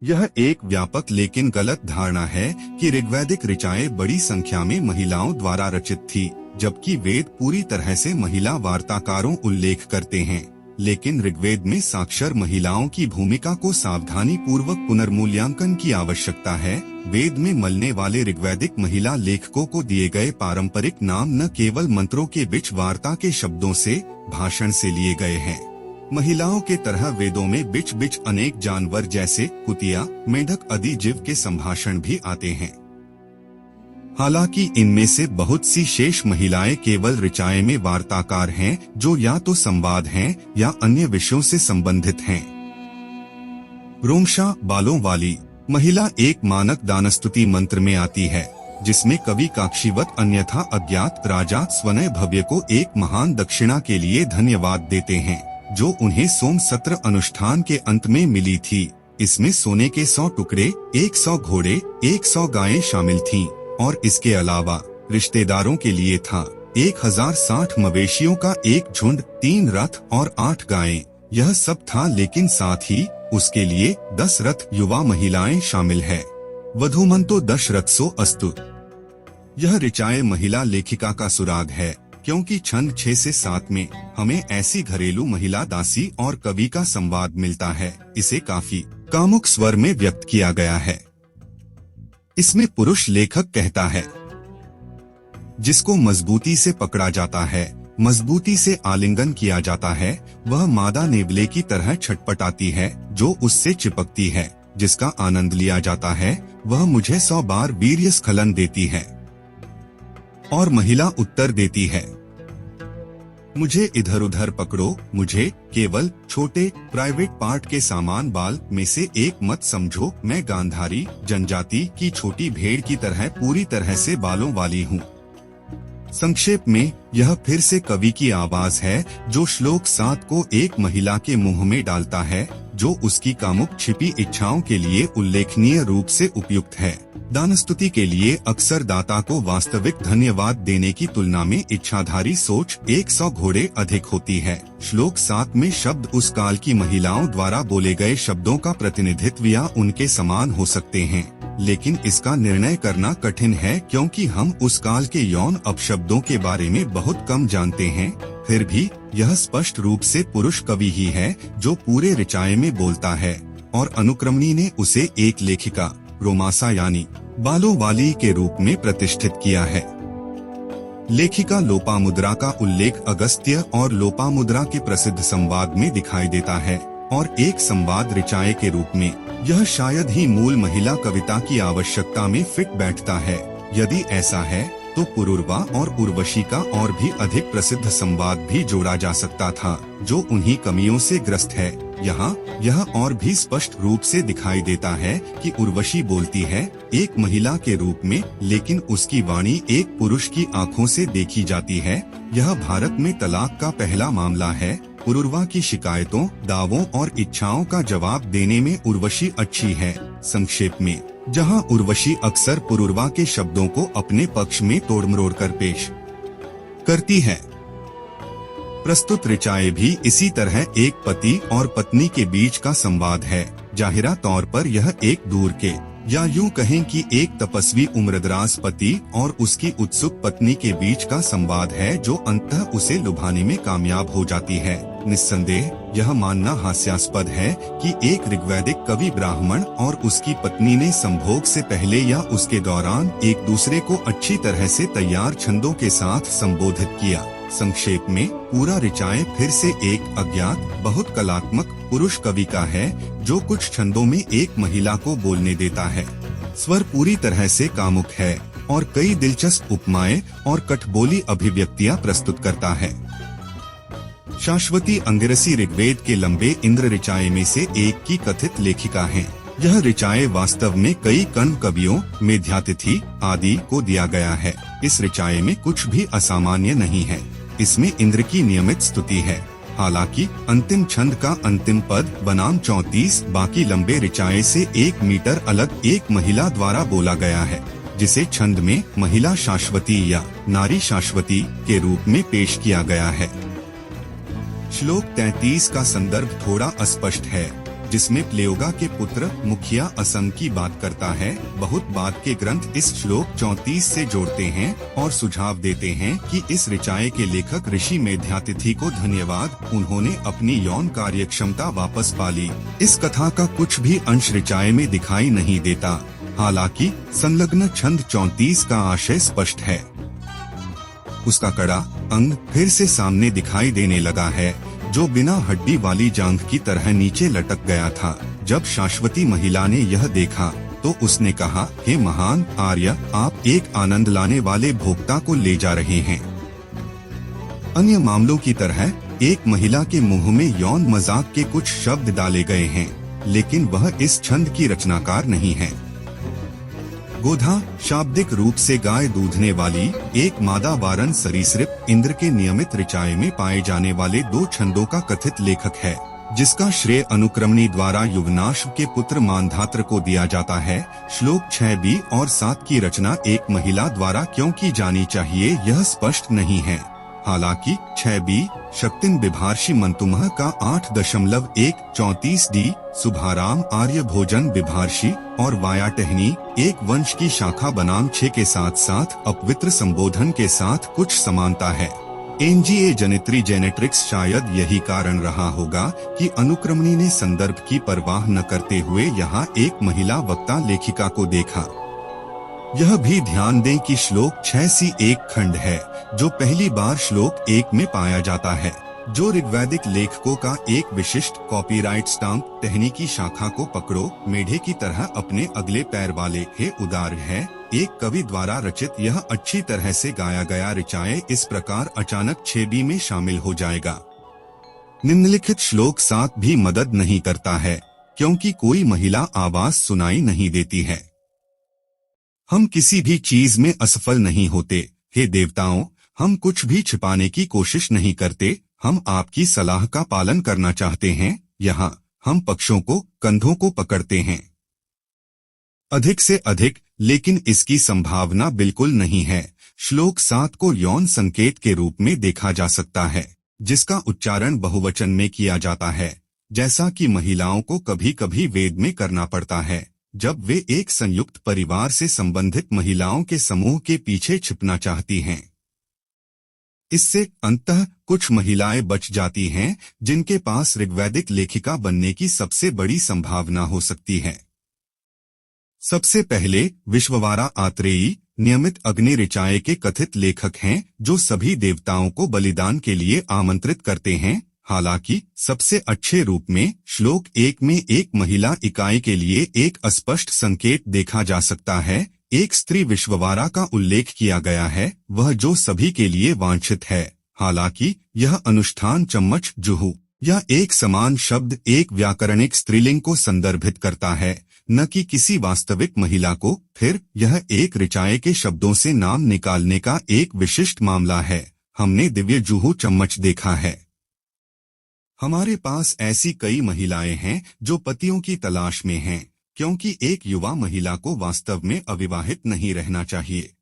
यह एक व्यापक लेकिन गलत धारणा है कि ऋग्वैदिक ऋचाएं बड़ी संख्या में महिलाओं द्वारा रचित थी, जबकि वेद पूरी तरह से महिला वार्ताकारों उल्लेख करते हैं। लेकिन ऋग्वेद में साक्षर महिलाओं की भूमिका को सावधानी पूर्वक पुनर्मूल्यांकन की आवश्यकता है। वेद में मिलने वाले ऋग्वैदिक महिला लेखकों को दिए गए पारंपरिक नाम न केवल मंत्रों के बीच वार्ता के शब्दों से, भाषण से लिए गए हैं। महिलाओं के तरह वेदों में बीच बीच अनेक जानवर जैसे कुतिया, मेढक आदि जीव के संभाषण भी आते हैं। हालांकि इनमें से बहुत सी शेष महिलाएं केवल ऋचाएं में वार्ताकार हैं, जो या तो संवाद हैं या अन्य विषयों से संबंधित हैं। रोमशा बालों वाली महिला एक मानक दानस्तुति मंत्र में आती है, जिसमें कवि काक्षीवत अन्यथा अज्ञात राजा स्वनय भव्य को एक महान दक्षिणा के लिए धन्यवाद देते हैं, जो उन्हें सोम सत्र अनुष्ठान के अंत में मिली थी। इसमें सोने के 100 टुकड़े, 100 घोड़े, 100 गायें शामिल थीं, और इसके अलावा रिश्तेदारों के लिए था 1060 मवेशियों का एक झुंड, 3 रथ और 8 गायें। यह सब था, लेकिन साथ ही उसके लिए 10 रथ युवा महिलाएं शामिल है। वधूमन्तो 10 रथसो अस्तु। यह ऋचाएं महिला लेखिका का सुराग है, क्योंकि छंद 6 से 7 में हमें ऐसी घरेलू महिला दासी और कवि का संवाद मिलता है। इसे काफी कामुक स्वर में व्यक्त किया गया है। इसमें पुरुष लेखक कहता है, जिसको मजबूती से पकड़ा जाता है, मजबूती से आलिंगन किया जाता है, वह मादा नेवले की तरह छटपटाती है जो उससे चिपकती है। जिसका आनंद लिया जाता है, वह मुझे 100 बार वीर्यस्खलन देती है। और महिला उत्तर देती है, मुझे इधर उधर पकड़ो, मुझे केवल छोटे प्राइवेट पार्ट के सामान बाल में से एक मत समझो। मैं गांधारी जनजाति की छोटी भेड़ की तरह पूरी तरह से बालों वाली हूँ। संक्षेप में यह फिर से कवि की आवाज है, जो श्लोक 7 को एक महिला के मुंह में डालता है, जो उसकी कामुक छिपी इच्छाओं के लिए उल्लेखनीय रूप से उपयुक्त है। दानस्तुति के लिए अक्सर दाता को वास्तविक धन्यवाद देने की तुलना में इच्छाधारी सोच 100 घोड़े अधिक होती है। श्लोक 7 में शब्द उस काल की महिलाओं द्वारा बोले गए शब्दों का प्रतिनिधित्व या उनके समान हो सकते हैं, लेकिन इसका निर्णय करना कठिन है, क्योंकि हम उस काल के यौन अपशब्दों के बारे में बहुत कम जानते हैं। फिर भी यह स्पष्ट रूप से पुरुष कवि ही है जो पूरे ऋचाएं में बोलता है, और अनुक्रमणी ने उसे एक लेखिका रोमासा यानी बालों वाली के रूप में प्रतिष्ठित किया है। लेखिका लोपामुद्रा का उल्लेख अगस्त्य और लोपामुद्रा के प्रसिद्ध संवाद में दिखाई देता है, और एक संवाद ऋचाएं के रूप में यह शायद ही मूल महिला कविता की आवश्यकता में फिट बैठता है। यदि ऐसा है तो पुरुरवा और उर्वशी का और भी अधिक प्रसिद्ध संवाद भी जोड़ा जा सकता था, जो उन्हीं कमियों से ग्रस्त है। यहाँ यह और भी स्पष्ट रूप से दिखाई देता है कि उर्वशी बोलती है एक महिला के रूप में, लेकिन उसकी वाणी एक पुरुष की आंखों से देखी जाती है। यह भारत में तलाक का पहला मामला है। पुरुरवा की शिकायतों, दावों और इच्छाओं का जवाब देने में उर्वशी अच्छी है। संक्षेप में, जहाँ उर्वशी अक्सर पुरुरवा के शब्दों को अपने पक्ष में तोड़मरोड़ कर पेश करती है। प्रस्तुत ऋचाएं भी इसी तरह एक पति और पत्नी के बीच का संवाद है। जाहिरा तौर पर यह एक दूर के, या यूं कहें कि एक तपस्वी उम्रदराज पति और उसकी उत्सुक पत्नी के बीच का संवाद है, जो अंततः उसे लुभाने में कामयाब हो जाती है। निस्संदेह यह मानना हास्यास्पद है कि एक ऋग्वैदिक कवि ब्राह्मण और उसकी पत्नी ने संभोग से पहले या उसके दौरान एक दूसरे को अच्छी तरह से तैयार छंदों के साथ संबोधित किया। संक्षेप में, पूरा ऋचाएं फिर से एक अज्ञात, बहुत कलात्मक पुरुष कवि का है, जो कुछ छंदों में एक महिला को बोलने देता है। स्वर पूरी तरह से कामुक है और कई दिलचस्प उपमाएं और कठबोली अभिव्यक्तियां प्रस्तुत करता है। शाश्वती अंगिरसी ऋग्वेद के लंबे इंद्र ऋचाएं में से एक की कथित लेखिका हैं। यह ऋचाएं वास्तव में कई कर्ण कवियों, मेधातिथि आदि को दिया गया है। इस ऋचाएं में कुछ भी असामान्य नहीं है। इसमें इंद्र की नियमित स्तुति है। हालांकि अंतिम छंद का अंतिम पद बनाम 34 बाकी लंबे ऋचाएं से 1 मीटर अलग एक महिला द्वारा बोला गया है, जिसे छंद में महिला शाश्वती या नारी शाश्वती के रूप में पेश किया गया है। श्लोक 33 का संदर्भ थोड़ा अस्पष्ट है। जिसमें प्लेयोगा के पुत्र मुखिया असंग की बात करता है। बहुत बाद के ग्रंथ इस श्लोक 34 से जोड़ते हैं और सुझाव देते हैं कि इस ऋचाए के लेखक ऋषि मेधातिथि को धन्यवाद, उन्होंने अपनी यौन कार्यक्षमता वापस पा ली। इस कथा का कुछ भी अंश ऋचाए में दिखाई नहीं देता। हालांकि संलग्न छंद 34 का आशय स्पष्ट है। उसका कड़ा अंग फिर से सामने दिखाई देने लगा है, जो बिना हड्डी वाली जांघ की तरह नीचे लटक गया था। जब शाश्वती महिला ने यह देखा तो उसने कहा, हे महान आर्य, आप एक आनंद लाने वाले भोक्ता को ले जा रहे हैं। अन्य मामलों की तरह एक महिला के मुंह में यौन मजाक के कुछ शब्द डाले गए हैं, लेकिन वह इस छंद की रचनाकार नहीं है। गोधा शाब्दिक रूप से गाय दूधने वाली एक मादा वारन सरीसृप इंद्र के नियमित ऋचाए में पाए जाने वाले 2 छंदों का कथित लेखक है, जिसका श्रेय अनुक्रमणी द्वारा युवनाश्व के पुत्र मानधात्र को दिया जाता है। श्लोक 6b और 7 की रचना एक महिला द्वारा क्यों की जानी चाहिए यह स्पष्ट नहीं है। हालांकि 6b शक्तिन बिभार्षि मंतुमह का 8.134d सुभाराम आर्य भोजन बिभार्षि और वायाटहनी एक वंश की शाखा बनाम 6 के साथ साथ अपवित्र संबोधन के साथ कुछ समानता है। एनजीए जेनेट्री जेनेट्रिक्स शायद यही कारण रहा होगा कि अनुक्रमणी ने संदर्भ की परवाह न करते हुए यहाँ एक महिला वक्ता लेखिका को देखा। यह भी ध्यान दें कि श्लोक 6c एक खंड है जो पहली बार श्लोक 1 में पाया जाता है, जो ऋग्वैदिक लेखकों का एक विशिष्ट कॉपीराइट स्टाम्प टहनी की शाखा को पकड़ो मेढे की तरह अपने अगले पैर वाले हे उदार है। एक कवि द्वारा रचित यह अच्छी तरह से गाया गया ऋचाए इस प्रकार अचानक 6b में शामिल हो जाएगा। निम्नलिखित श्लोक 7 भी मदद नहीं करता है, क्योंकि कोई महिला आवाज सुनाई नहीं देती है। हम किसी भी चीज में असफल नहीं होते, हे देवताओं, हम कुछ भी छिपाने की कोशिश नहीं करते, हम आपकी सलाह का पालन करना चाहते हैं। यहाँ हम पक्षों को कंधों को पकड़ते हैं अधिक से अधिक, लेकिन इसकी संभावना बिल्कुल नहीं है। श्लोक 7 को यौन संकेत के रूप में देखा जा सकता है, जिसका उच्चारण बहुवचन में किया जाता है, जैसा कि महिलाओं को कभी कभी वेद में करना पड़ता है जब वे एक संयुक्त परिवार से संबंधित महिलाओं के समूह के पीछे छिपना चाहती हैं। इससे अंततः कुछ महिलाएं बच जाती हैं, जिनके पास ऋग्वैदिक लेखिका बनने की सबसे बड़ी संभावना हो सकती है। सबसे पहले विश्ववारा आत्रेयी नियमित अग्नि ऋचाए के कथित लेखक हैं, जो सभी देवताओं को बलिदान के लिए आमंत्रित करते हैं। हालांकि सबसे अच्छे रूप में श्लोक 1 में एक महिला इकाई के लिए एक अस्पष्ट संकेत देखा जा सकता है। एक स्त्री विश्ववारा का उल्लेख किया गया है, वह जो सभी के लिए वांछित है। हालांकि यह अनुष्ठान चम्मच जुहू या एक समान शब्द एक व्याकरणिक स्त्रीलिंग को संदर्भित करता है, न कि किसी वास्तविक महिला को। फिर यह एक ऋचाए के शब्दों से नाम निकालने का एक विशिष्ट मामला है। हमने दिव्य जुहू चम्मच देखा है। हमारे पास ऐसी कई महिलाएं हैं जो पतियों की तलाश में हैं, क्योंकि एक युवा महिला को वास्तव में अविवाहित नहीं रहना चाहिए।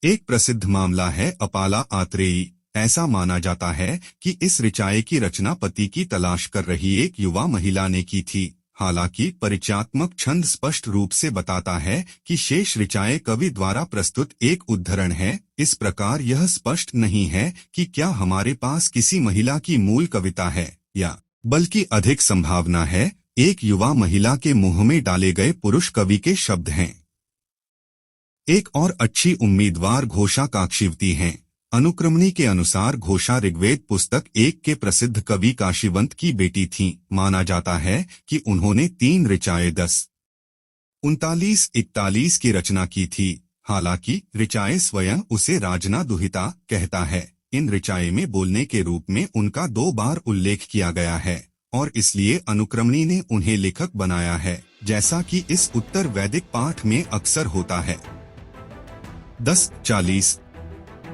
एक प्रसिद्ध मामला है अपाला आत्रेयी। ऐसा माना जाता है कि इस ऋचाए की रचना पति की तलाश कर रही एक युवा महिला ने की थी। हालांकि परिचयात्मक छंद स्पष्ट रूप से बताता है कि शेष ऋचाए कवि द्वारा प्रस्तुत एक उद्धरण है। इस प्रकार यह स्पष्ट नहीं है कि क्या हमारे पास किसी महिला की मूल कविता है, या बल्कि अधिक संभावना है एक युवा महिला के मुंह में डाले गए पुरुष कवि के शब्द हैं। एक और अच्छी उम्मीदवार घोषा काक्षिवती हैं। अनुक्रमणी के अनुसार घोषा ऋग्वेद पुस्तक 1 के प्रसिद्ध कवि काशीवंत की बेटी थीं। माना जाता है कि उन्होंने 3 ऋचाए 10, 39, 41 की रचना की थी। हालांकि ऋचाए स्वयं उसे राजना दुहिता कहता है। इन ऋचाए में बोलने के रूप में उनका 2 बार उल्लेख किया गया है और इसलिए अनुक्रमणी ने उन्हें लेखक बनाया है, जैसा कि इस उत्तर वैदिक पाठ में अक्सर होता है। 10, 40,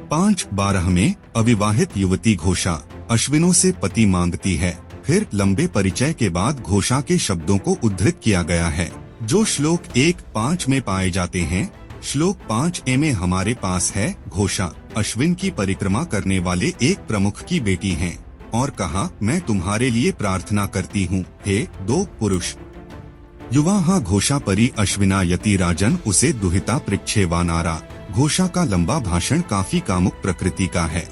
5, 12 में अविवाहित युवती घोषा अश्विनों से पति मांगती है। फिर लंबे परिचय के बाद घोषा के शब्दों को उद्धृत किया गया है, जो श्लोक 1:5 में पाए जाते हैं। श्लोक 5a में हमारे पास है, घोषा अश्विन की परिक्रमा करने वाले एक प्रमुख की बेटी हैं और कहा, मैं तुम्हारे लिए प्रार्थना करती हूँ, हे दो पुरुष। युवा घोषा परी अश्विना यति राजन उसे दुहिता पृच्छेवानारा। घोषा का लंबा भाषण काफी कामुक प्रकृति का है।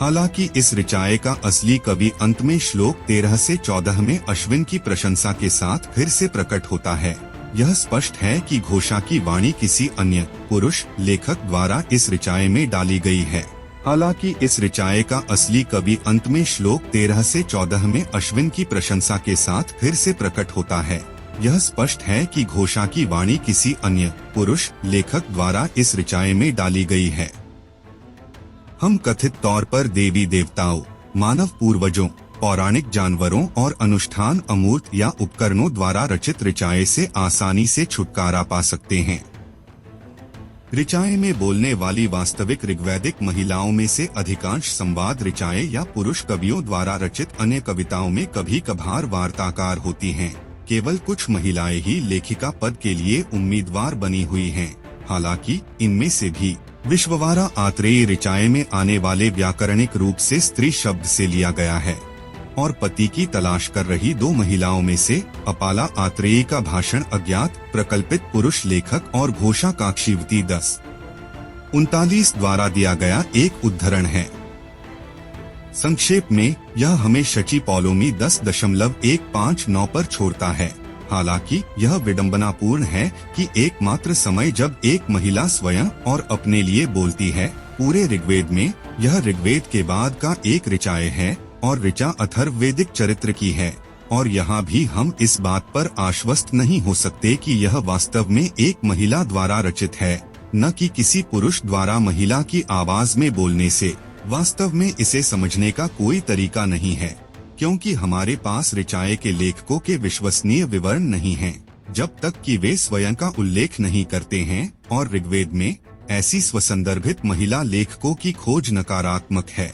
हालांकि इस ऋचाए का असली कवि अंत में श्लोक 13 से 14 में अश्विन की प्रशंसा के साथ फिर से प्रकट होता है। यह स्पष्ट है कि घोषा की वाणी किसी अन्य पुरुष लेखक द्वारा इस ऋचाए में डाली गई है। हालांकि इस ऋचाए का असली कवि अंत में श्लोक 13 से 14 में अश्विन की प्रशंसा के साथ फिर से प्रकट होता है। यह स्पष्ट है कि घोषा की वाणी किसी अन्य पुरुष लेखक द्वारा इस ऋचाए में डाली गई है। हम कथित तौर पर देवी देवताओं, मानव पूर्वजों, पौराणिक जानवरों और अनुष्ठान अमूर्त या उपकरणों द्वारा रचित ऋचाए से आसानी से छुटकारा पा सकते हैं। ऋचाए में बोलने वाली वास्तविक ऋग्वैदिक महिलाओं में से अधिकांश संवाद ऋचाए या पुरुष कवियों द्वारा रचित अन्य कविताओं में कभी कभार वार्ताकार होती हैं। केवल कुछ महिलाएं ही लेखिका पद के लिए उम्मीदवार बनी हुई हैं। हालांकि इनमें से भी विश्ववारा आत्रेय ऋचाए में आने वाले व्याकरणिक रूप से स्त्री शब्द से लिया गया है और पति की तलाश कर रही दो महिलाओं में से अपाला आत्रेय का भाषण अज्ञात प्रकल्पित पुरुष लेखक और घोषा काक्षीवती 1039 द्वारा दिया गया एक उद्धरण है। संक्षेप में यह हमें शची पौलोमी 10.159 पर छोड़ता है। हालांकि यह विडंबनापूर्ण है कि एकमात्र समय जब एक महिला स्वयं और अपने लिए बोलती है पूरे ऋग्वेद में, यह ऋग्वेद के बाद का एक ऋचाए है और ऋचा अथर्ववेदिक चरित्र की है। और यहाँ भी हम इस बात पर आश्वस्त नहीं हो सकते कि यह वास्तव में एक महिला द्वारा रचित है, न कि किसी पुरुष द्वारा महिला की आवाज में बोलने से। वास्तव में इसे समझने का कोई तरीका नहीं है, क्योंकि हमारे पास ऋचाए के लेखकों के विश्वसनीय विवरण नहीं हैं, जब तक कि वे स्वयं का उल्लेख नहीं करते हैं, और ऋग्वेद में ऐसी स्वसंदर्भित महिला लेखकों की खोज नकारात्मक है।